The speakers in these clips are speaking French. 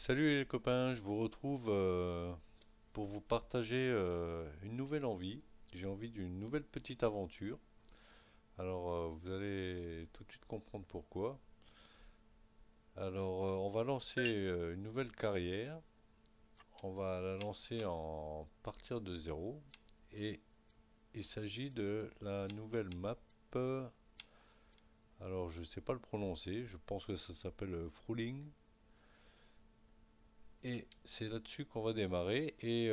Salut les copains, je vous retrouve pour vous partager une nouvelle envie. J'ai envie d'une nouvelle petite aventure. Alors vous allez tout de suite comprendre pourquoi. Alors on va lancer une nouvelle carrière. On va la lancer en partir de zéro. Et il s'agit de la nouvelle map. Alors je ne sais pas le prononcer. Je pense que ça s'appelle Fruling. Et c'est là-dessus qu'on va démarrer. Et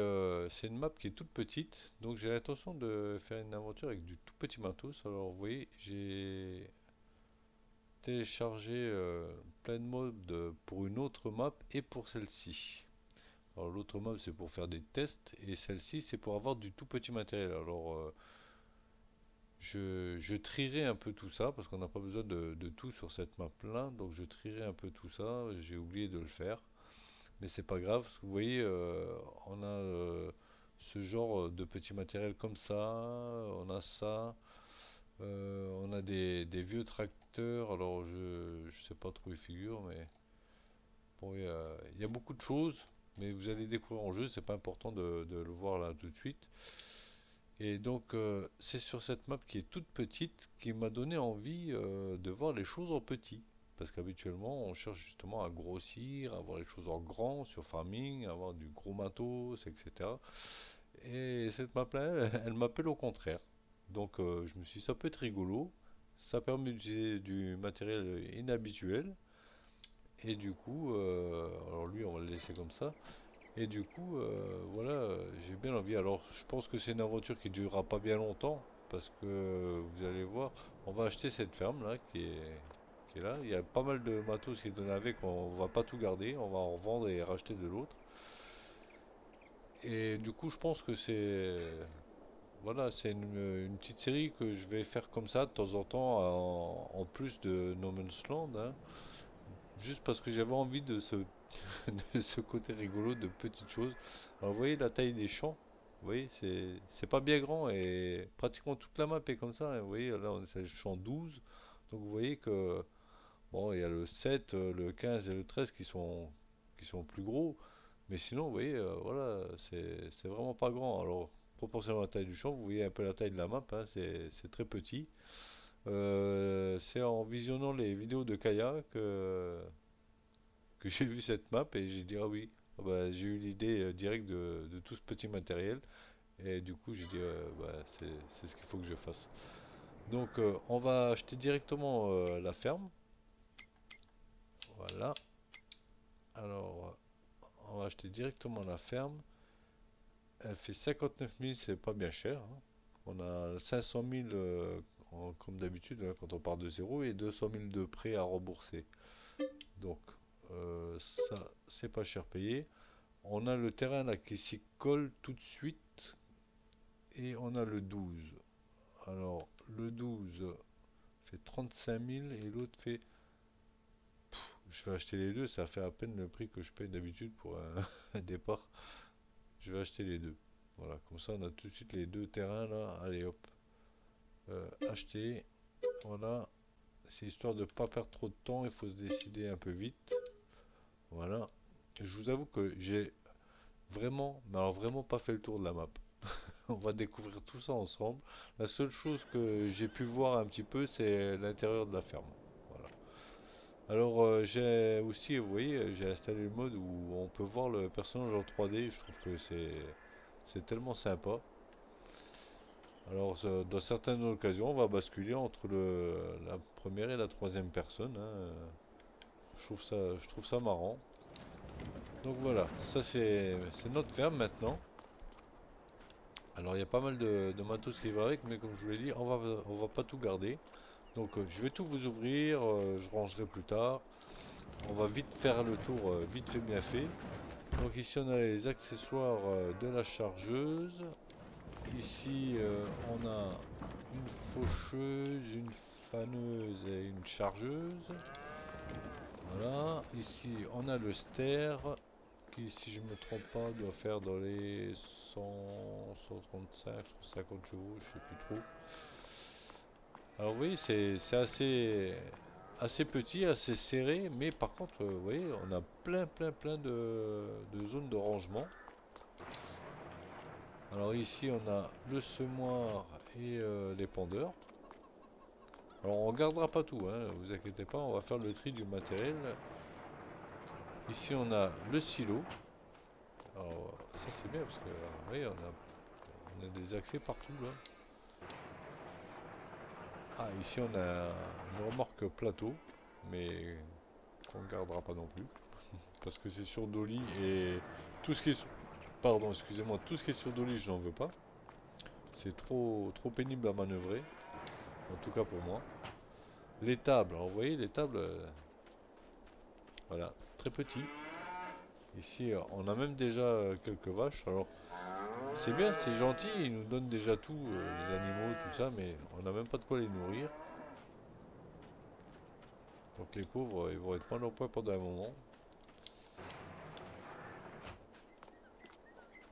c'est une map qui est toute petite. Donc j'ai l'intention de faire une aventure avec du tout petit matos. Alors vous voyez, j'ai téléchargé plein de modes pour une autre map et pour celle-ci. Alors l'autre map c'est pour faire des tests et celle-ci c'est pour avoir du tout petit matériel. Alors je trierai un peu tout ça parce qu'on n'a pas besoin de tout sur cette map là. Donc je trierai un peu tout ça. J'ai oublié de le faire. Mais c'est pas grave, parce que vous voyez, on a ce genre de petit matériel comme ça, on a ça, on a des vieux tracteurs, alors je sais pas trop les figures, mais bon, il y a beaucoup de choses, mais vous allez découvrir en jeu, c'est pas important de le voir là tout de suite. Et donc c'est sur cette map qui est toute petite qui m'a donné envie de voir les choses en petit. Parce qu'habituellement on cherche justement à grossir, à voir les choses en grand sur farming, à avoir du gros matos, etc. Et cette map là, elle m'appelle au contraire. Donc je me suis dit ça peut être rigolo, ça permet d'utiliser du matériel inhabituel. Et du coup, alors lui on va le laisser comme ça. Et du coup, voilà, j'ai bien envie. Alors, je pense que c'est une aventure qui durera pas bien longtemps, parce que vous allez voir, on va acheter cette ferme là, qui est là. Il y a pas mal de matos qui est donné avec, on va pas tout garder, on va en revendre et racheter de l'autre. Et du coup, je pense que voilà, c'est une petite série que je vais faire comme ça de temps en temps, en plus de No Man's Land, hein, juste parce que j'avais envie de de ce côté rigolo de petites choses. Alors, vous voyez la taille des champs, vous voyez, c'est pas bien grand et pratiquement toute la map est comme ça, hein. Vous voyez, là, c'est le champ 12. Donc, vous voyez que, bon, il y a le 7, le 15 et le 13 qui sont plus gros. Mais sinon, vous voyez, voilà, c'est vraiment pas grand. Alors, proportionnellement à la taille du champ, vous voyez un peu la taille de la map, hein, c'est très petit. C'est en visionnant les vidéos de Kaya que j'ai vu cette map et j'ai dit ah oui, ah bah, j'ai eu l'idée directe de tout ce petit matériel et du coup j'ai dit bah, c'est ce qu'il faut que je fasse. Donc on va acheter directement la ferme. Voilà. Alors on va acheter directement la ferme. Elle fait 59 000, c'est pas bien cher, hein. On a 500 000 comme d'habitude hein, quand on part de zéro et 200 000 de prêts à rembourser. Donc ça c'est pas cher payé. On a le terrain là qui s'y colle tout de suite et on a le 12. Alors le 12 fait 35 000 et l'autre fait... Je vais acheter les deux, ça fait à peine le prix que je paye d'habitude pour un départ. Je vais acheter les deux. Voilà, comme ça on a tout de suite les deux terrains là. Allez hop, acheter. Voilà, c'est histoire de ne pas perdre trop de temps, il faut se décider un peu vite. Voilà. Je vous avoue que j'ai vraiment, mais alors vraiment pas fait le tour de la map. On va découvrir tout ça ensemble. La seule chose que j'ai pu voir un petit peu, c'est l'intérieur de la ferme. Voilà. Alors j'ai aussi, vous voyez, j'ai installé le mode où on peut voir le personnage en 3D. Je trouve que c'est tellement sympa. Alors dans certaines occasions, on va basculer entre la première et la troisième personne, hein. Je trouve ça marrant. Donc voilà, ça c'est notre ferme maintenant. Alors il y a pas mal de matos qui va avec, mais comme je vous l'ai dit, on va pas tout garder. Donc je vais tout vous ouvrir, je rangerai plus tard. On va vite faire le tour, vite fait bien fait. Donc ici on a les accessoires de la chargeuse. Ici on a une faucheuse, une faneuse et une chargeuse. Voilà. Ici on a le ster qui si je me trompe pas doit faire dans les 100, 135, 150 chevaux, je sais plus trop. Alors oui, c'est assez. assez petit, assez serré, mais par contre, vous voyez, on a plein de zones de rangement. Alors ici, on a le semoir et les pendeurs. Alors on gardera pas tout, hein, vous inquiétez pas, on va faire le tri du matériel. Ici, on a le silo. Alors ça c'est bien parce que, vous voyez, on a des accès partout là. Ah, ici on a une remorque plateau, mais qu'on ne gardera pas non plus, parce que c'est sur dolly et tout ce qui est pardon, excusez-moi, tout ce qui est sur dolly, je n'en veux pas. C'est trop pénible à manœuvrer, en tout cas pour moi. Les tables, alors vous voyez, les tables, voilà, très petit. Ici, on a même déjà quelques vaches. Alors, c'est bien, c'est gentil, ils nous donnent déjà tout, les animaux, tout ça, mais on n'a même pas de quoi les nourrir. Donc les pauvres, ils vont être mal au point pendant un moment.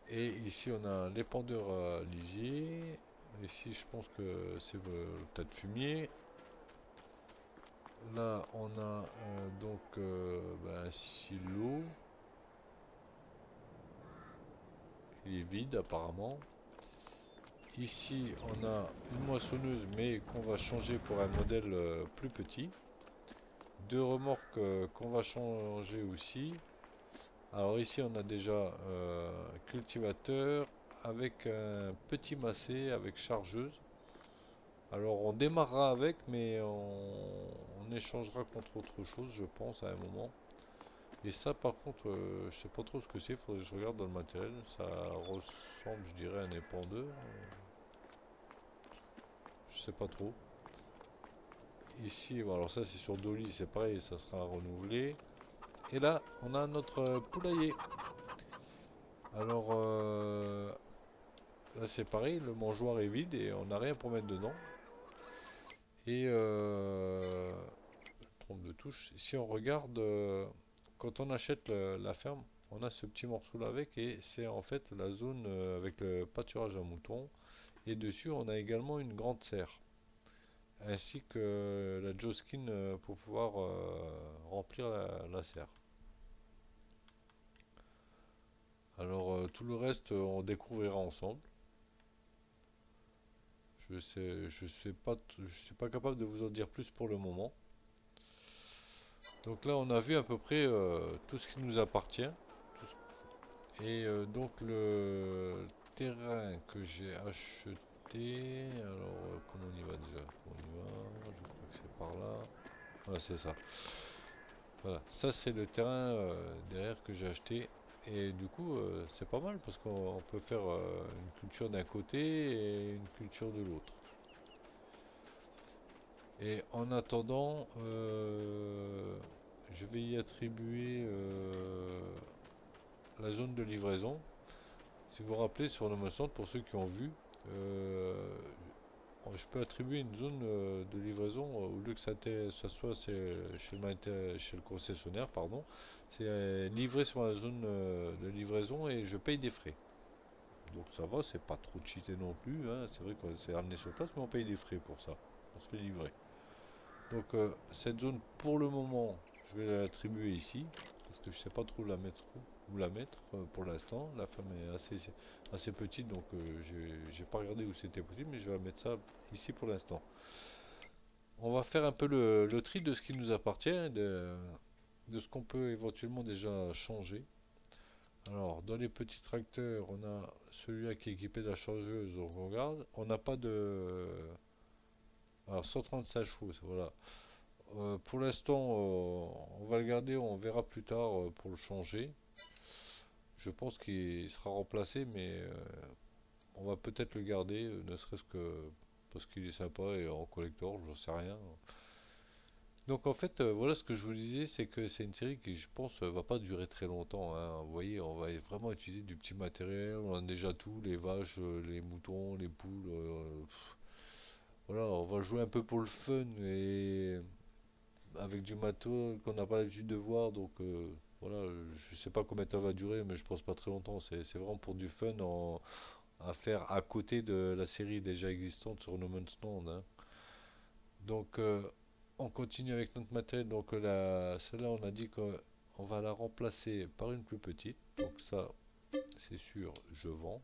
Et ici, on a l'épandeur à lisier. Ici, je pense que c'est le tas de fumier. Là, on a donc un silo. Il est vide apparemment. Ici, on a une moissonneuse, mais qu'on va changer pour un modèle plus petit. Deux remorques qu'on va changer aussi. Alors ici, on a déjà cultivateur avec un petit massé avec chargeuse. Alors on démarrera avec, mais on échangera contre autre chose, je pense, à un moment. Et ça, par contre, je sais pas trop ce que c'est, faudrait que je regarde dans le matériel. Ça ressemble, je dirais, à un épandeur. Je sais pas trop. Ici, bon, alors ça c'est sur Dolly, c'est pareil, ça sera renouvelé. Et là, on a notre poulailler. Alors là c'est pareil, le mangeoir est vide et on n'a rien pour mettre dedans. Et trompe de touche, si on regarde, quand on achète la ferme, on a ce petit morceau là avec et c'est en fait la zone avec le pâturage à moutons. Et dessus, on a également une grande serre, ainsi que la Joskin pour pouvoir remplir la serre. Alors tout le reste, on découvrira ensemble. Je suis pas capable de vous en dire plus pour le moment. Donc là, on a vu à peu près tout ce qui nous appartient. Et donc le terrain que j'ai acheté, alors comment on y va déjà? On y va, je crois que c'est par là. Voilà, c'est ça. Voilà, ça c'est le terrain derrière que j'ai acheté. Et du coup, c'est pas mal parce qu'on peut faire une culture d'un côté et une culture de l'autre. Et en attendant, je vais y attribuer la zone de livraison. Si vous vous rappelez sur le Centre, pour ceux qui ont vu, euh, je peux attribuer une zone de livraison au lieu que ça soit chez le concessionnaire, pardon, c'est livré sur la zone de livraison et je paye des frais. Donc ça va, c'est pas trop cheaté non plus, hein. C'est vrai que c'est amené sur place, mais on paye des frais pour ça. On se fait livrer. Donc cette zone, pour le moment, je vais l'attribuer ici, parce que je sais pas trop où la mettre pour l'instant. La femme est assez petite, donc j'ai pas regardé où c'était possible, mais je vais mettre ça ici pour l'instant. On va faire un peu le tri de ce qui nous appartient, de ce qu'on peut éventuellement déjà changer. Alors, dans les petits tracteurs, on a celui-là qui est équipé de la chargeuse, donc on regarde. On n'a pas de... Alors, 135 chevaux, voilà. Pour l'instant, on va le garder, on verra plus tard pour le changer. Je pense qu'il sera remplacé, mais on va peut-être le garder, ne serait-ce que parce qu'il est sympa et en collector, j'en sais rien. Donc en fait, voilà ce que je vous disais, c'est que c'est une série qui, je pense, va pas durer très longtemps, hein. Vous voyez, on va vraiment utiliser du petit matériel, on a déjà tout, les vaches, les moutons, les poules. Voilà, on va jouer un peu pour le fun et avec du matos qu'on n'a pas l'habitude de voir, donc voilà, je sais pas combien de temps va durer, mais je pense pas très longtemps. C'est vraiment pour du fun à faire à côté de la série déjà existante sur No Man's Land, hein. Donc On continue avec notre matériel. Donc celle-là, on a dit qu'on va la remplacer par une plus petite. Donc ça, c'est sûr, je vends.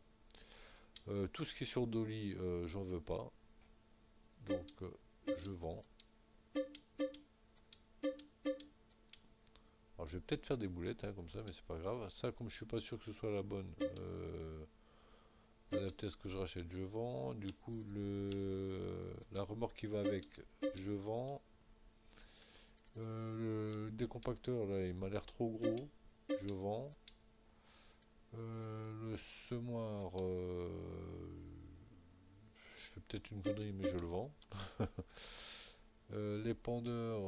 Tout ce qui est sur Dolly, j'en veux pas. Donc je vends. Alors je vais peut-être faire des boulettes hein, comme ça, mais c'est pas grave. Ça, comme je suis pas sûr que ce soit la bonne, adapté à ce que je rachète, je vends. Du coup, la remorque qui va avec, je vends. Le décompacteur là, il m'a l'air trop gros, je vends. Le semoir, je fais peut-être une connerie, mais je le vends. L'épandeur,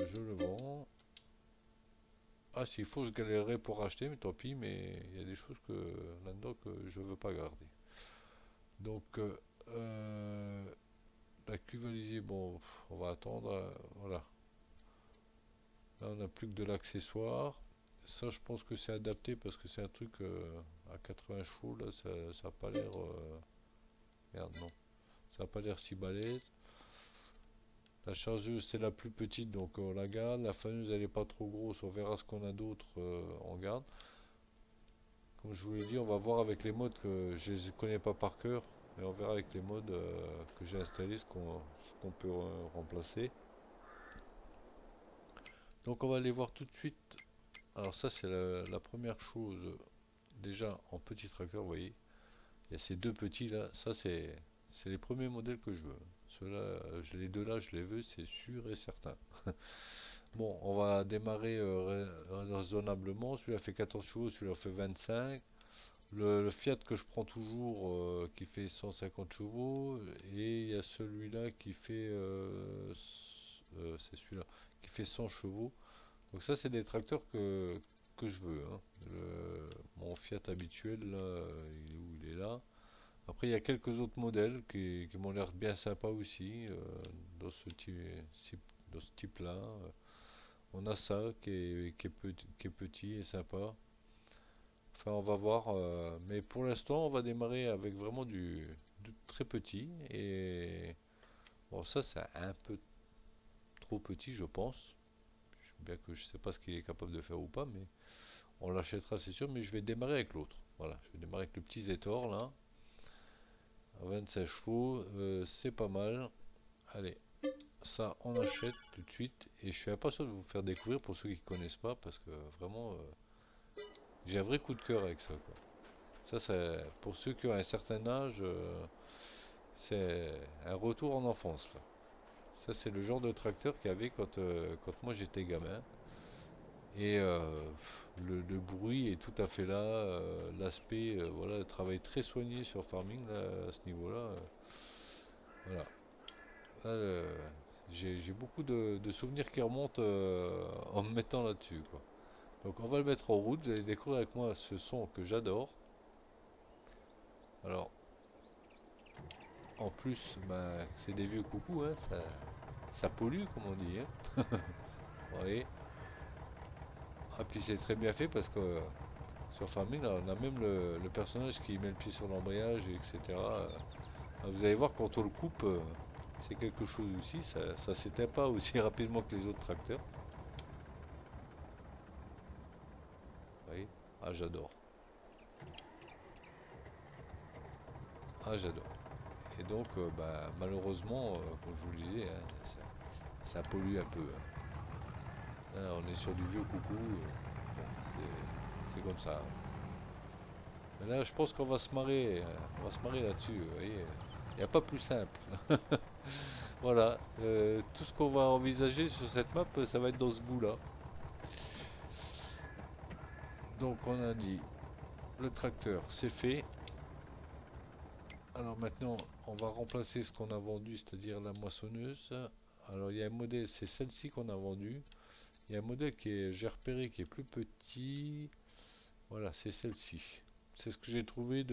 je le vends. Ah, s'il faut, je galérerai pour acheter, mais tant pis, mais il y a des choses que là-dedans que je veux pas garder. Donc, la cuve alizée, bon, on va attendre. Voilà. Là, on n'a plus que de l'accessoire. Ça, je pense que c'est adapté parce que c'est un truc à 80 chevaux. Là, ça n'a pas l'air. Merde, non. Ça n'a pas l'air si balèze. La chargeuse, c'est la plus petite, donc on la garde. La faneuse, elle n'est pas trop grosse. On verra ce qu'on a d'autre, on garde. Comme je vous l'ai dit, on va voir avec les modes que je ne les connais pas par cœur. Mais on verra avec les modes que j'ai installés ce qu'on peut remplacer. Donc on va aller voir tout de suite. Alors ça c'est la première chose. Déjà en petit tracteur, vous voyez. Il y a ces deux petits là. Ça c'est les premiers modèles que je veux. Ceux-là, les deux là, je les veux, c'est sûr et certain. Bon, on va démarrer raisonnablement. Celui-là fait 14 chevaux, celui-là fait 25. Le Fiat que je prends toujours qui fait 150 chevaux et il y a celui-là qui fait c'est celui-là qui fait 100 chevaux. Donc ça c'est des tracteurs que je veux hein. Mon Fiat habituel là, il est où? Il est là. Après il y a quelques autres modèles qui m'ont l'air bien sympas aussi dans dans ce type là. On a ça qui est petit et sympa. Enfin, on va voir, mais pour l'instant, on va démarrer avec vraiment du très petit. Et bon, ça, c'est un peu trop petit, je pense. Bien que je sais pas ce qu'il est capable de faire ou pas, mais on l'achètera, c'est sûr. Mais je vais démarrer avec l'autre. Voilà, je vais démarrer avec le petit Zetor là, à 25 chevaux, c'est pas mal. Allez, ça, on achète tout de suite. Et je suis impatient de vous faire découvrir pour ceux qui ne connaissent pas, parce que vraiment, j'ai un vrai coup de cœur avec ça, quoi. Ça, c'est pour ceux qui ont un certain âge, c'est un retour en enfance, là. Ça, c'est le genre de tracteur qu'il y avait quand moi j'étais gamin. Et le bruit est tout à fait là. L'aspect, voilà, le travail très soigné sur Farming, là, à ce niveau-là. Voilà. Là, j'ai beaucoup de souvenirs qui remontent en me mettant là-dessus, quoi. Donc, on va le mettre en route. Vous allez découvrir avec moi ce son que j'adore. Alors, en plus, ben, c'est des vieux coucous, hein, ça pollue, comme on dit, hein. Vous voyez. Ah, puis c'est très bien fait parce que sur Farming, là, on a même le personnage qui met le pied sur l'embrayage, etc. Vous allez voir, quand on le coupe, c'est quelque chose aussi, ça s'éteint pas aussi rapidement que les autres tracteurs. Vous voyez. Ah, j'adore. Ah, j'adore. Et donc, bah, malheureusement, comme je vous le disais, hein, ça pollue un peu, hein. Là, on est sur du vieux coucou. Bon, c'est comme ça. Mais là, je pense qu'on va se marrer. On va se marrer là-dessus. Vous voyez. Il n'y a pas plus simple. Voilà. Tout ce qu'on va envisager sur cette map, ça va être dans ce bout-là. Donc, on a dit le tracteur, c'est fait. Alors maintenant, on va remplacer ce qu'on a vendu, c'est-à-dire la moissonneuse. Alors, il y a un modèle, c'est celle-ci qu'on a vendue. Il y a un modèle j'ai repéré qui est plus petit. Voilà, c'est celle-ci. C'est ce que j'ai trouvé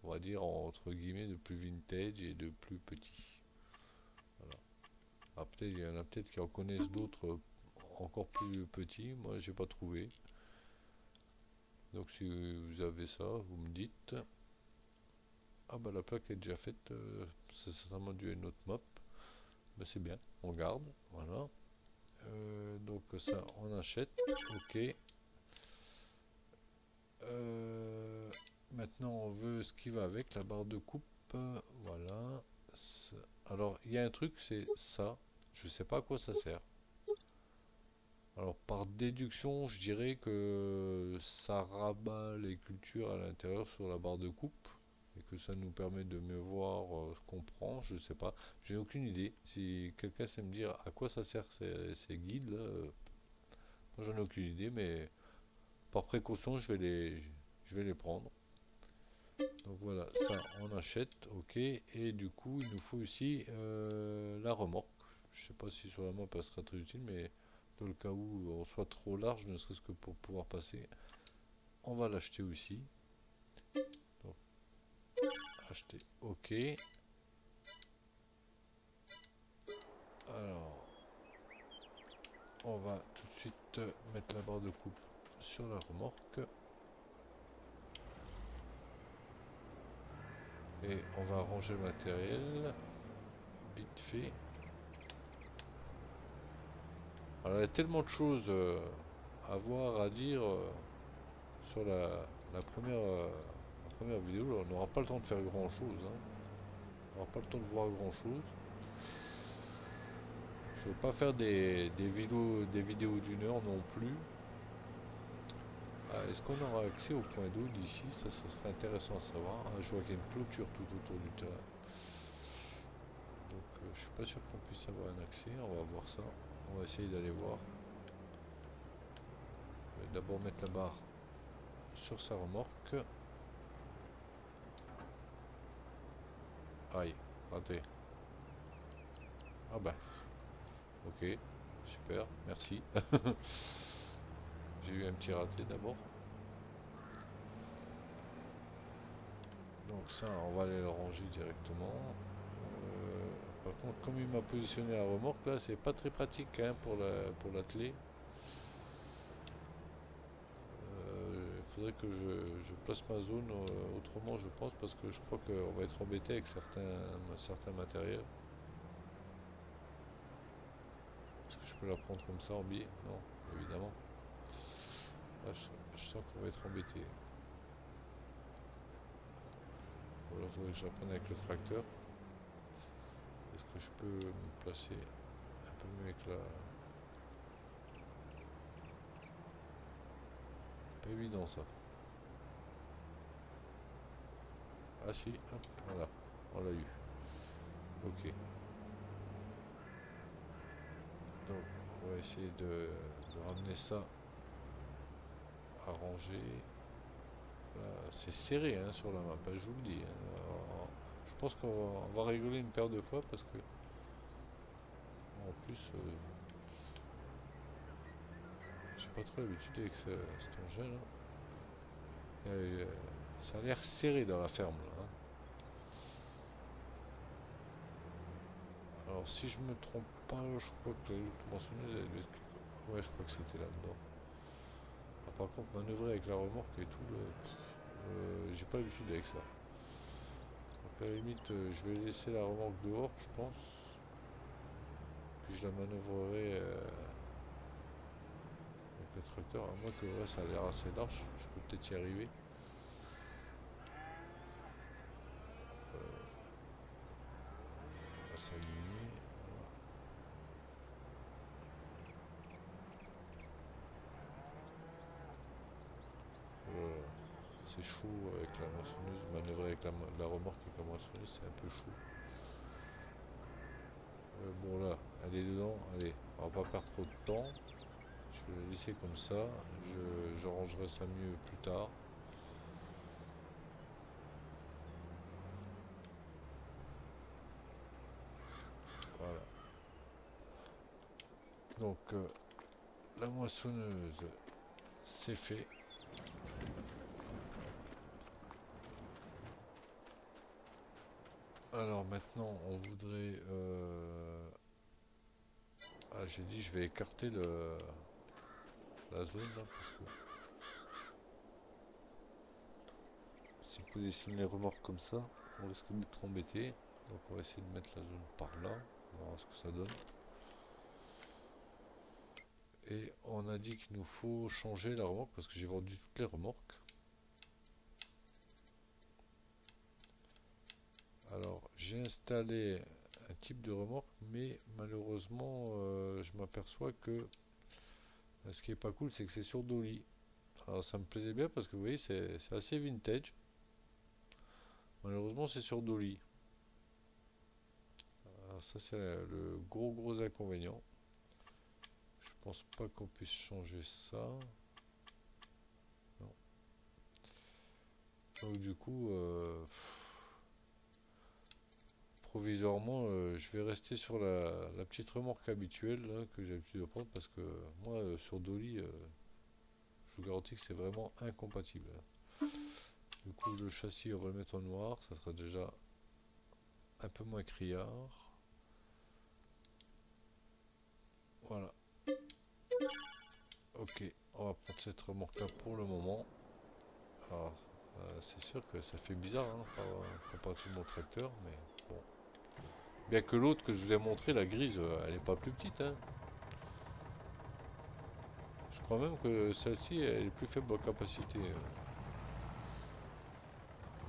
on va dire, entre guillemets, de plus vintage et de plus petit. Voilà. Ah, peut-être, il y en a peut-être qui en connaissent d'autres encore plus petits. Moi, j'ai pas trouvé. Donc, si vous avez ça, vous me dites. Ah, bah, la plaque est déjà faite. C'est certainement dû à une autre map. Ben, c'est bien, on garde, voilà. Donc ça, on achète, ok. Euh, Maintenant, on veut ce qui va avec, la barre de coupe, voilà. Alors, il y a un truc, c'est ça. Je sais pas à quoi ça sert. Alors, par déduction, je dirais que ça rabat les cultures à l'intérieur sur la barre de coupe et que ça nous permet de mieux voir ce qu'on prend. Je sais pas, j'ai aucune idée. Si quelqu'un sait me dire à quoi ça sert ces guides là, moi j'en ai aucune idée, mais par précaution, je vais les prendre. Donc voilà, ça on achète, ok. Et du coup, il nous faut aussi la remorque. Je sais pas si sur la map elle sera très utile, mais dans le cas où on soit trop large, ne serait-ce que pour pouvoir passer, on va l'acheter aussi. Donc acheter, ok. Alors, on va tout de suite mettre la barre de coupe sur la remorque. Et on va ranger le matériel, vite fait. Alors, il y a tellement de choses à voir, à dire sur la première vidéo. On n'aura pas le temps de faire grand chose, hein. On n'aura pas le temps de voir grand chose. Je ne veux pas faire des vidéos d'une heure non plus. Ah, est-ce qu'on aura accès au point d'eau d'ici? Ça serait intéressant à savoir. Ah, je vois qu'il y a une clôture tout autour du terrain. Donc je suis pas sûr qu'on puisse avoir un accès. On va voir ça. On va essayer d'aller voir. Je vais d'abord mettre la barre sur sa remorque. Aïe, raté. Ah bah, ok, super, merci. J'ai eu un petit raté d'abord. Donc ça, on va aller le ranger directement. Par contre, comme il m'a positionné la remorque, là, c'est pas très pratique hein, pour l'atteler. Il faudrait que je place ma zone autrement, je pense, parce que je crois qu'on va être embêté avec certains matériels. Est-ce que je peux la prendre comme ça en biais? Non, évidemment. Là, je sens qu'on va être embêté. Ou alors, il faudrait que je la prenne avec le tracteur. Est-ce que je peux me placer un peu mieux avec la... Pas évident ça. Ah si, hop, voilà, on l'a eu. Ok. Donc, on va essayer de ramener ça à ranger. C'est serré hein, sur la map, hein, je vous le dis, hein. Alors, je pense qu'on va rigoler une paire de fois parce que, en plus, j'ai pas trop l'habitude avec cet engin là. Ça a l'air serré dans la ferme là, hein. Alors si je me trompe pas, je crois que la lutte mentionneuse, ouais, je crois que c'était là-dedans. Ah, par contre, manœuvrer avec la remorque et tout, j'ai pas l'habitude avec ça. Donc à la limite, je vais laisser la remorque dehors, je pense. Puis je la manœuvrerai avec le tracteur. À moins que ouais, ça a l'air assez large, je peux peut-être y arriver. On va s'aligner. C'est chaud avec la moissonneuse, manœuvrer avec la remorque avec la moissonneuse, c'est un peu chaud. Bon là, elle est dedans, allez, on va pas perdre trop de temps. Je vais la laisser comme ça, je rangerai ça mieux plus tard. Voilà. Donc la moissonneuse, c'est fait. Alors maintenant, on voudrait... Ah, j'ai dit je vais écarter la zone là, parce que si vous positionnez les remorques comme ça, on risque d'être embêté. Donc on va essayer de mettre la zone par là. On va voir ce que ça donne. Et on a dit qu'il nous faut changer la remorque parce que j'ai vendu toutes les remorques. Alors j'ai installé un type de remorque, mais malheureusement je m'aperçois que ce qui est pas cool, c'est que c'est sur dolly. Alors ça me plaisait bien parce que vous voyez c'est assez vintage. Malheureusement c'est sur dolly. Alors ça c'est le gros inconvénient. Je pense pas qu'on puisse changer ça. Non. Donc du coup provisoirement je vais rester sur la petite remorque habituelle là, que j'ai l'habitude de prendre parce que moi sur dolly je vous garantis que c'est vraiment incompatible. Du coup le châssis on va le mettre en noir, ça sera déjà un peu moins criard. Voilà. Ok, on va prendre cette remorque là pour le moment. Alors c'est sûr que ça fait bizarre hein, comparativement à mon tracteur, mais bon. Bien que l'autre que je vous ai montré, la grise, elle est pas plus petite hein. Je crois même que celle-ci elle est plus faible en capacité.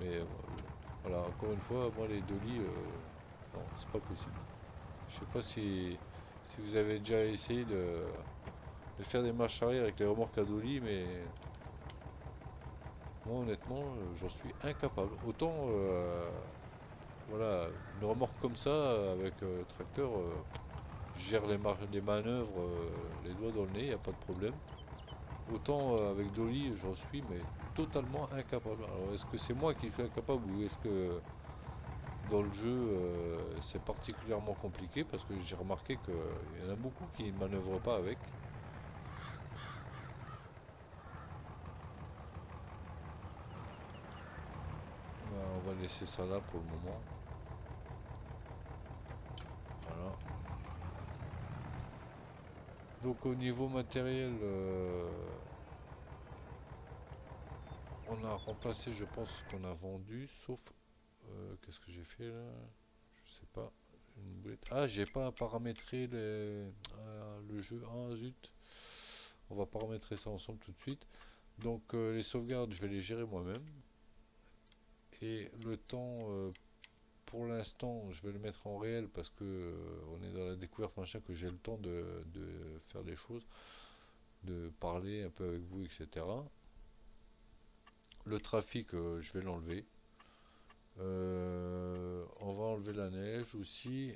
Mais voilà, encore une fois, moi les dolly, non, c'est pas possible. Je sais pas si vous avez déjà essayé de faire des marches arrière avec les remorques à dolly, mais moi honnêtement, j'en suis incapable. Autant, voilà, une remorque comme ça, avec tracteur, je gère les manœuvres, les doigts dans le nez, y a pas de problème. Autant avec dolly, j'en suis mais totalement incapable. Alors est-ce que c'est moi qui suis incapable ou est-ce que dans le jeu c'est particulièrement compliqué parce que j'ai remarqué qu'il y en a beaucoup qui ne manœuvrent pas avec. On va laisser ça là pour le moment. Voilà. Donc au niveau matériel, on a remplacé je pense ce qu'on a vendu, sauf qu'est-ce que j'ai fait là? Je sais pas. Une boulette. Ah, j'ai pas paramétré le jeu. Ah zut. On va paramétrer ça ensemble tout de suite. Donc les sauvegardes, je vais les gérer moi-même. Et le temps, pour l'instant, je vais le mettre en réel parce que on est dans la découverte machin, que j'ai le temps de faire des choses, de parler un peu avec vous, etc. Le trafic, je vais l'enlever. On va enlever la neige aussi.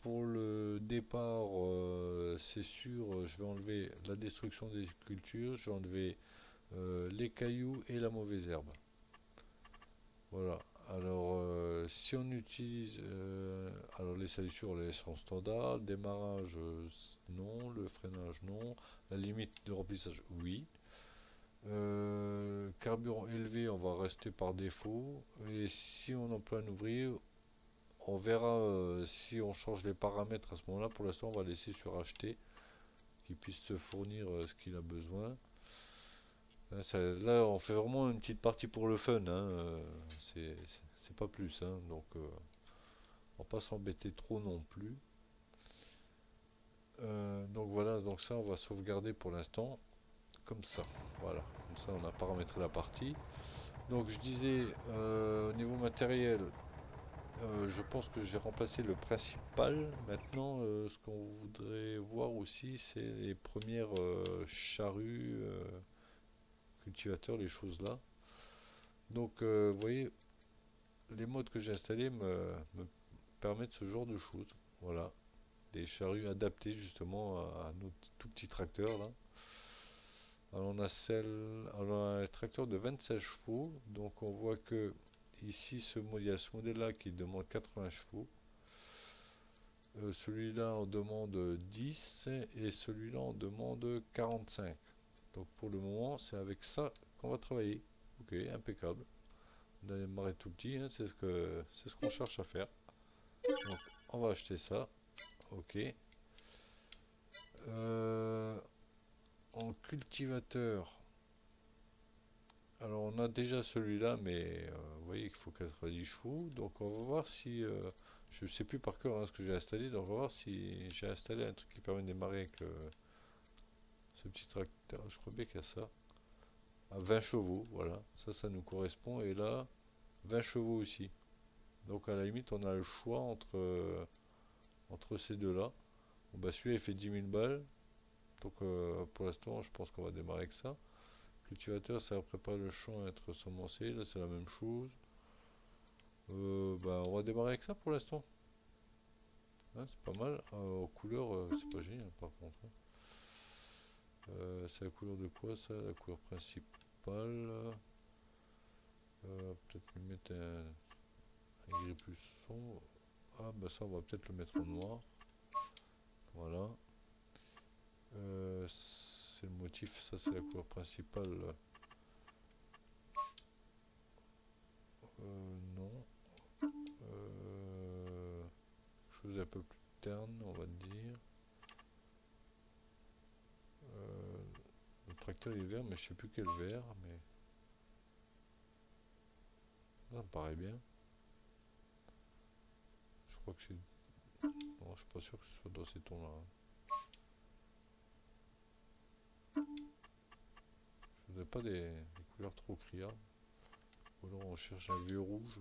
Pour le départ, c'est sûr, je vais enlever la destruction des cultures, je vais enlever les cailloux et la mauvaise herbe. Voilà. Alors, si on utilise, alors les salissures, on les laisse en standard, le démarrage, non, le freinage, non, la limite de remplissage, oui. Carburant élevé, on va rester par défaut. Et si on emploie un ouvrier, on verra si on change les paramètres à ce moment-là. Pour l'instant, on va laisser sur acheter, qu'il puisse se fournir ce qu'il a besoin. Là, on fait vraiment une petite partie pour le fun, hein, c'est pas plus, hein, donc on va pas s'embêter trop non plus. Donc voilà, donc ça on va sauvegarder pour l'instant, comme ça, voilà, comme ça on a paramétré la partie. Donc je disais, au niveau matériel, je pense que j'ai remplacé le principal. Maintenant, ce qu'on voudrait voir aussi, c'est les premières charrues, cultivateurs, les choses là. Donc, vous voyez, les modes que j'ai installés me permettent ce genre de choses. Voilà, des charrues adaptées justement à nos tout petits tracteurs là. Alors on a un tracteur de 26 chevaux, donc on voit que ici il y a ce modèle là qui demande 80 chevaux. Celui-là on demande 10 et celui-là on demande 45. Donc pour le moment c'est avec ça qu'on va travailler. Ok, impeccable. On a démarré tout petit, hein, c'est ce qu'on cherche à faire. Donc on va acheter ça. Ok. Euh, En cultivateur, alors on a déjà celui-là, mais vous voyez qu'il faut 90 chevaux. Donc on va voir si Je sais plus par cœur hein, ce que j'ai installé, donc on va voir si j'ai installé un truc qui permet de démarrer avec ce petit tracteur. Je crois bien qu'il y a ça. À 20 chevaux, voilà. Ça nous correspond. Et là, 20 chevaux aussi. Donc à la limite, on a le choix entre ces deux-là. Bon, bah celui-là, il fait 10 000 balles. Donc pour l'instant, je pense qu'on va démarrer avec ça. Cultivateur, ça va préparer le champ à être semencé. Là, c'est la même chose. Bah, on va démarrer avec ça pour l'instant. Hein, c'est pas mal. Aux couleurs, c'est pas génial par contre. Hein. C'est la couleur de quoi ça? La couleur principale. Peut-être lui mettre un gris plus sombre. Ah bah ça on va peut-être le mettre en noir. Voilà. C'est le motif, ça c'est la couleur principale. Non. Quelque chose d'un peu plus terne, on va dire. Le tracteur est vert, mais je sais plus quel vert, mais ça me paraît bien. Je crois que c'est. Non, je suis pas sûr que ce soit dans ces tons-là. Hein. Je voudrais pas des couleurs trop criardes. Ou alors on cherche un vieux rouge.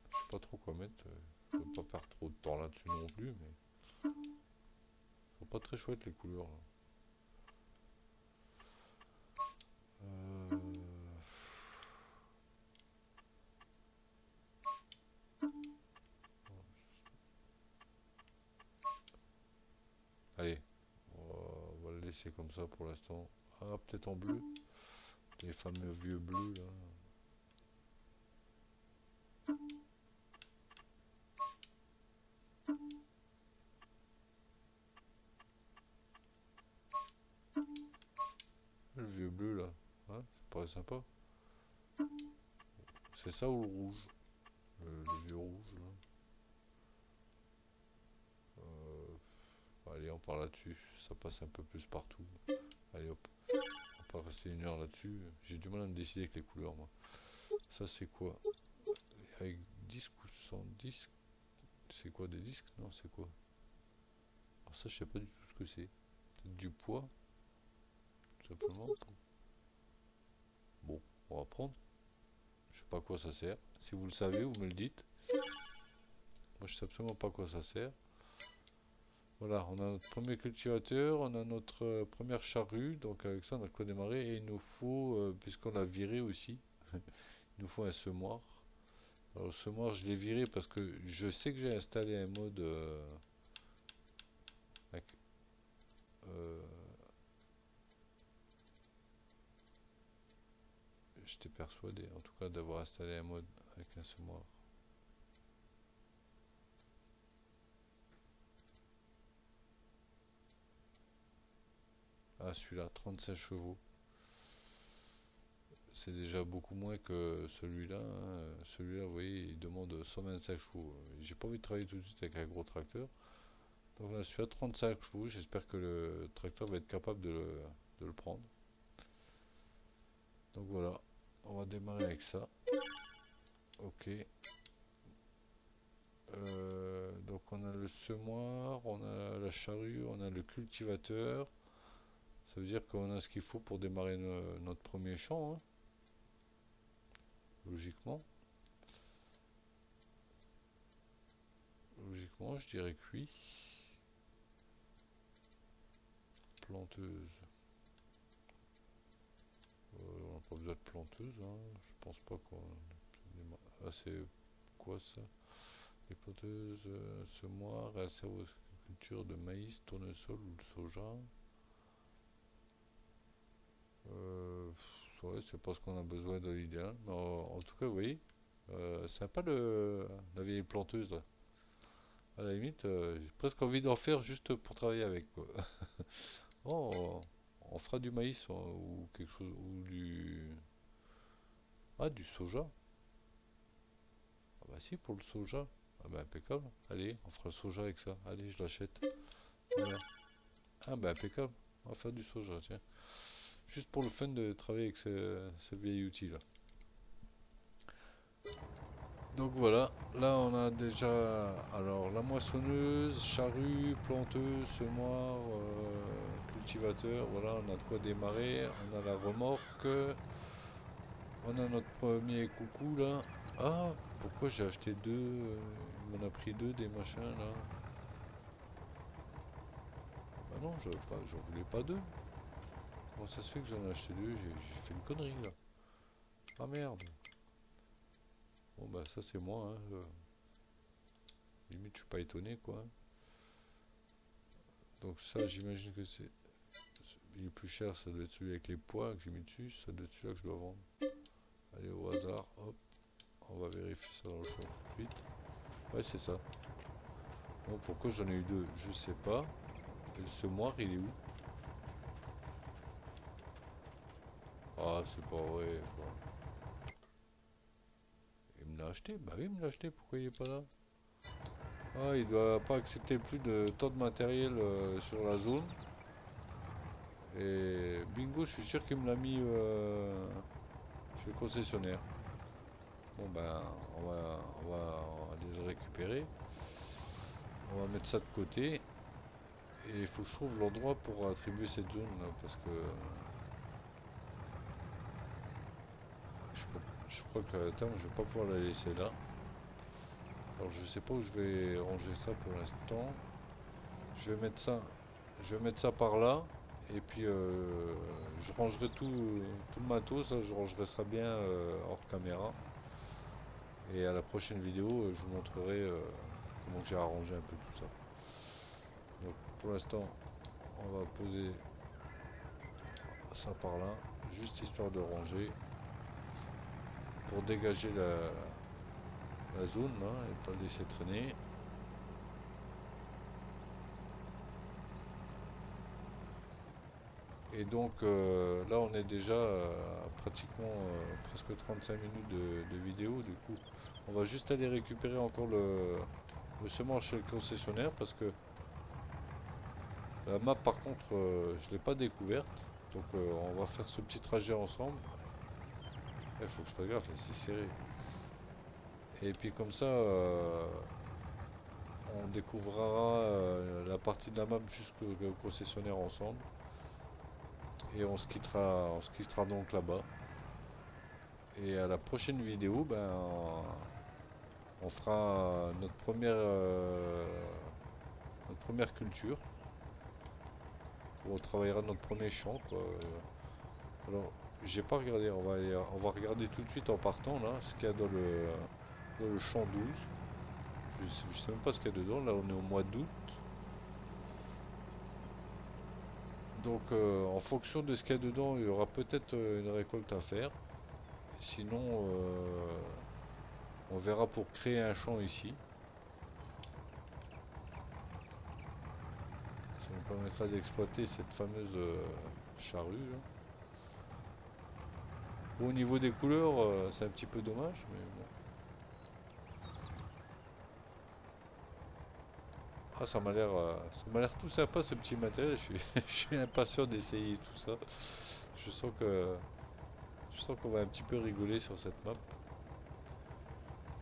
Je sais pas trop quoi mettre. Je veux pas perdre trop de temps là-dessus non plus, mais sont pas très chouettes les couleurs là. Euh, Allez, on va le laisser comme ça pour l'instant. Ah, peut-être en bleu. Les fameux vieux bleus là. Le vieux bleu là. Hein, ça paraît sympa. C'est ça ou le rouge? Le vieux rouge là. Allez, on part là-dessus. Ça passe un peu plus partout. Allez hop. On va pas rester 1 heure là-dessus. J'ai du mal à me décider avec les couleurs moi. Ça c'est quoi? Avec disque ou sans disque? C'est quoi des disques? Non, c'est quoi? Alors ça je sais pas du tout ce que c'est. Peut-être du poids? Tout simplement. Bon, on va prendre. Je sais pas à quoi ça sert. Si vous le savez, vous me le dites. Moi je sais absolument pas à quoi ça sert. Voilà, on a notre premier cultivateur, on a notre première charrue, donc avec ça on a quoi démarrer et il nous faut, puisqu'on l'a viré aussi, il nous faut un semoir. Alors le semoir je l'ai viré parce que je sais que j'ai installé un mode avec, euh, j'étais persuadé en tout cas d'avoir installé un mode avec un semoir. Ah celui-là, 35 chevaux. C'est déjà beaucoup moins que celui-là. Hein. Celui-là, vous voyez, il demande 125 chevaux. J'ai pas envie de travailler tout de suite avec un gros tracteur. Donc là, celui-là, 35 chevaux. J'espère que le tracteur va être capable de le prendre. Donc voilà, on va démarrer avec ça. Ok. Donc on a le semoir, on a la charrue, on a le cultivateur. Ça veut dire qu'on a ce qu'il faut pour démarrer notre premier champ. Hein. Logiquement. Logiquement, je dirais que oui. Planteuse. On n'a pas besoin de planteuse. Hein. Je pense pas qu'on... Ah, c'est quoi ça? Les planteuses, semoir, elles servent aux cultures de maïs, tournesol ou de soja. Ouais, c'est pas ce qu'on a besoin dans l'idéal. Mais en tout cas, vous voyez, sympa la vieille planteuse là. À la limite, j'ai presque envie d'en faire juste pour travailler avec quoi. Oh, on fera du maïs ou quelque chose ou du du soja. Ah bah si pour le soja. Ah bah impeccable. Allez, on fera le soja avec ça. Allez, je l'achète. Voilà. Ah bah impeccable. On va faire du soja, tiens. Juste pour le fun de travailler avec ce vieil outil là. Donc voilà, là on a déjà alors la moissonneuse, charrue, planteuse, semoir, cultivateur, voilà on a de quoi démarrer, on a la remorque, on a notre premier coucou là. Ah, pourquoi j'ai acheté deux, il m'en a pris deux des machins là. Ah non, j'en voulais pas deux. Comment ça se fait que j'en ai acheté deux? J'ai fait une connerie là. Ah merde. Bon bah ça c'est moi, hein. Limite je suis pas étonné quoi. Donc ça j'imagine que c'est... Il est plus cher, ça doit être celui avec les poids que j'ai mis dessus, ça doit être celui-là que je dois vendre. Allez au hasard, hop, on va vérifier ça dans le shop tout de suite. Ouais c'est ça. Bon pourquoi j'en ai eu deux, je sais pas. Et ce moire il est où? Ah c'est pas vrai quoi. Il me l'a acheté? Bah oui il me l'a acheté, pourquoi il est pas là? Ah il doit pas accepter plus de tant de matériel sur la zone. Et bingo, je suis sûr qu'il me l'a mis chez le concessionnaire. Bon ben, on va aller le récupérer. On va mettre ça de côté. Et il faut que je trouve l'endroit pour attribuer cette zone là, parce que je crois que à terme je vais pas pouvoir la laisser là. Alors je sais pas où je vais ranger ça pour l'instant. Je vais mettre ça par là. Et puis je rangerai tout le matos, ça, je rangerai ça bien hors caméra. Et à la prochaine vidéo, je vous montrerai comment j'ai arrangé un peu tout ça. Donc pour l'instant, on va poser ça par là, juste histoire de ranger, pour dégager la zone là, et pas laisser traîner. Et donc là on est déjà pratiquement presque 35 minutes de vidéo, du coup on va juste aller récupérer encore le semoir chez le concessionnaire parce que la map par contre je l'ai pas découverte, donc on va faire ce petit trajet ensemble. Il faut que je fasse gaffe, c'est serré. Et puis comme ça on découvrira la partie de la map jusqu'au concessionnaire ensemble. Et on se quittera donc là-bas. Et à la prochaine vidéo, ben, on fera notre première culture. Où on travaillera notre premier champ, quoi. Alors, j'ai pas regardé, on va regarder tout de suite en partant là, ce qu'il y a dans le champ 12. Je sais même pas ce qu'il y a dedans, là on est au mois d'août. Donc en fonction de ce qu'il y a dedans, il y aura peut-être une récolte à faire. Sinon, on verra pour créer un champ ici. Ça nous permettra d'exploiter cette fameuse charrue là. Bon, au niveau des couleurs, c'est un petit peu dommage, mais bon. Ah, ça m'a l'air tout sympa ce petit matériel. Je suis impatient d'essayer tout ça. Je sens que, je sens qu'on va un petit peu rigoler sur cette map.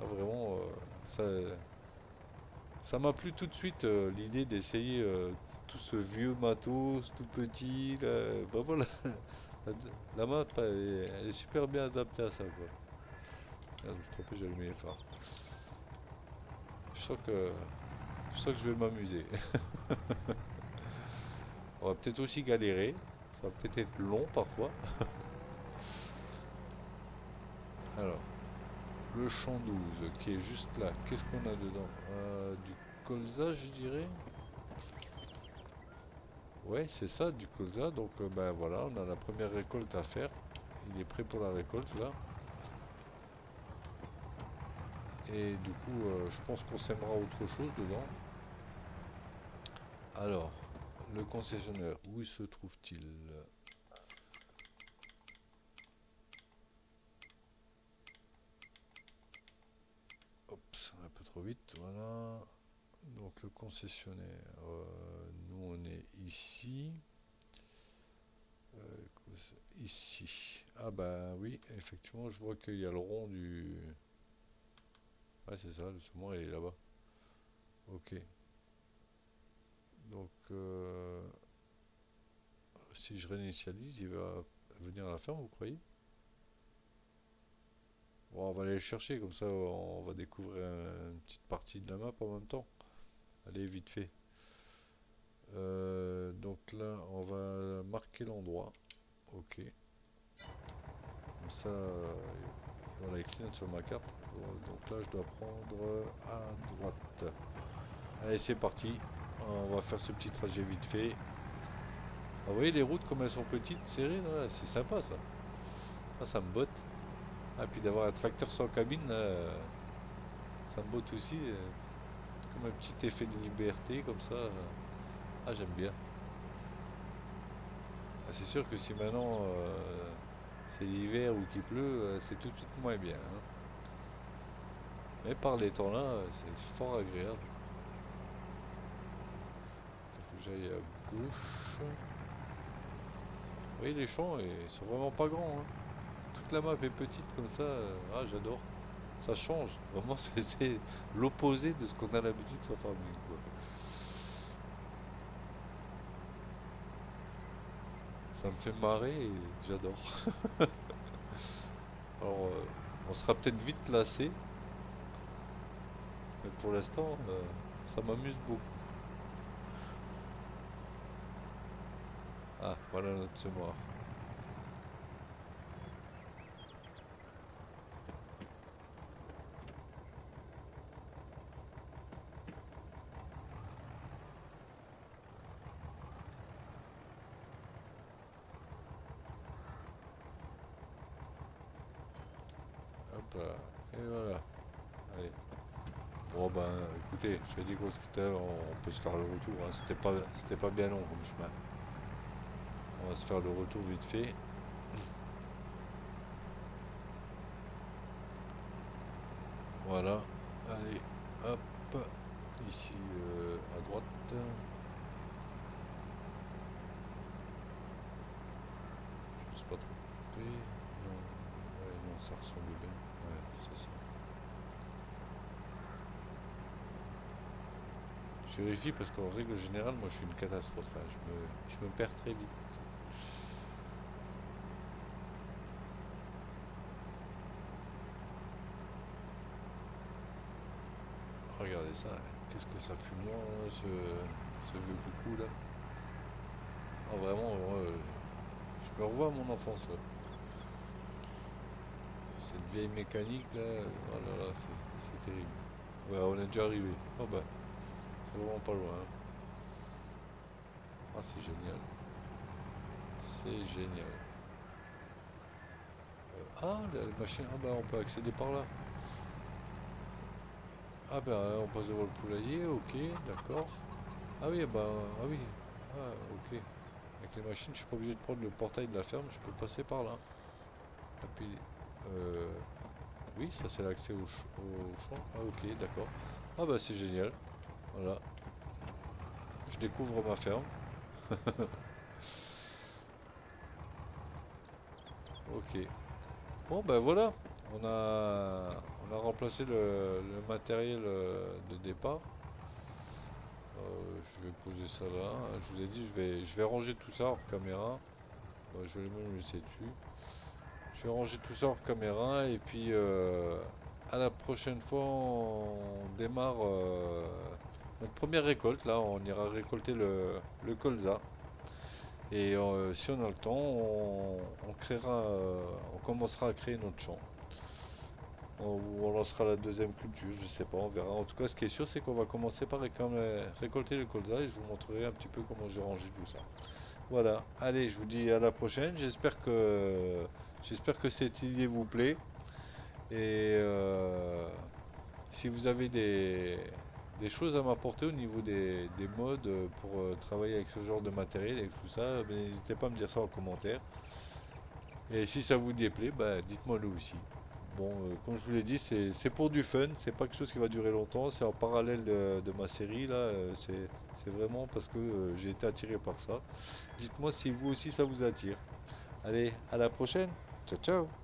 Ah, vraiment, ça m'a plu tout de suite l'idée d'essayer tout ce vieux matos, tout petit. Là. Vraiment, la, la map, elle est super bien adaptée à ça, quoi. Ah, je me suis trompé, j'ai allumé les phares. Je sens que, je sens que je vais m'amuser. On va peut-être aussi galérer. Ça va peut-être être long parfois. Alors, le champ 12 qui est juste là. Qu'est-ce qu'on a dedans? Du colza, je dirais. Ouais, c'est ça, du colza. Donc, ben voilà, on a la première récolte à faire. Il est prêt pour la récolte là. Et du coup, je pense qu'on sèmera autre chose dedans. Alors, le concessionnaire, où se trouve-t-il? Hop, un peu trop vite, voilà. Donc le concessionnaire, nous on est ici. Ici. Ah bah oui, effectivement, je vois qu'il y a le rond du... Ouais, c'est ça, le saumon il est là-bas. Ok. Donc, si je réinitialise, il va venir à la ferme, vous croyez? Bon, on va aller le chercher, comme ça on va découvrir une petite partie de la map en même temps. Allez, vite fait. Donc là, on va marquer l'endroit. Ok. Comme ça, voilà, il clignote sur ma carte. Donc là, je dois prendre à droite. Allez, c'est parti. On va faire ce petit trajet vite fait. Ah, vous voyez les routes comme elles sont petites, serrées, là, c'est sympa ça. Ça me botte. Ah, puis d'avoir un tracteur sans cabine, là, ça me botte aussi. Comme un petit effet de liberté, comme ça. Ah, j'aime bien. Ah, c'est sûr que si maintenant c'est l'hiver ou qu'il pleut, c'est tout de suite moins bien, hein. Mais par les temps là, c'est fort agréable. Il faut que j'aille à gauche. Vous voyez, les champs, ils sont vraiment pas grands, hein. Toute la map est petite comme ça. Ah, j'adore. Ça change. Vraiment, c'est l'opposé de ce qu'on a l'habitude sur Farming, quoi. Ça me fait marrer et j'adore. Alors, on sera peut-être vite lassé, mais pour l'instant, ça m'amuse beaucoup. Ah, voilà notre semoir. Hop là. Et voilà. Allez. Bon ben, écoutez, j'ai dit qu'on se quittait, on peut se faire le retour, hein. C'était pas bien long comme chemin. On va se faire le retour vite fait. Voilà. Allez, hop. Ici, à droite. Je sais pas trop. Non. Ouais, non, ça ressemble bien. Ouais, c'est ça. Je vérifie parce qu'en règle générale, moi je suis une catastrophe, hein. Je me perds très vite. Regardez ça, qu'est-ce que ça fume là, ce vieux coucou là. Ah vraiment, je me revois à mon enfance là. Cette vieille mécanique là, oh là là, c'est terrible. Ouais, on est déjà arrivé. Oh bah, c'est vraiment pas loin, hein. Ah, c'est génial. C'est génial. Ah, la machine, ah bah on peut accéder par là. Ah bah on passe devant le poulailler, ok, d'accord. Ah oui, bah, ah oui, ah ok. Avec les machines, je suis pas obligé de prendre le portail de la ferme, je peux passer par là. Et puis, euh, oui, ça c'est l'accès au champ. Ah ok, d'accord. Ah bah c'est génial. Voilà, je découvre ma ferme. Ok. Bon bah voilà, on a remplacé le matériel de départ. Je vais poser ça là. Je vous ai dit, je vais ranger tout ça hors caméra. Je vais même le laisser dessus. Je vais ranger tout ça hors caméra et puis à la prochaine fois on démarre notre première récolte. Là, on ira récolter le colza. Et si on a le temps, on créera, on commencera à créer notre champ. On lancera la deuxième culture, je sais pas, on verra. En tout cas, ce qui est sûr, c'est qu'on va commencer par récolter le colza et je vous montrerai un petit peu comment j'ai rangé tout ça. Voilà, allez, je vous dis à la prochaine. J'espère que cette idée vous plaît. Et si vous avez des choses à m'apporter au niveau des modes pour travailler avec ce genre de matériel et tout ça, ben, n'hésitez pas à me dire ça en commentaire. Et si ça vous déplaît, bah, dites-moi le aussi. Bon, comme je vous l'ai dit, c'est pour du fun, c'est pas quelque chose qui va durer longtemps, c'est en parallèle de ma série là, c'est vraiment parce que j'ai été attiré par ça. Dites-moi si vous aussi ça vous attire. Allez, à la prochaine. Ciao ciao.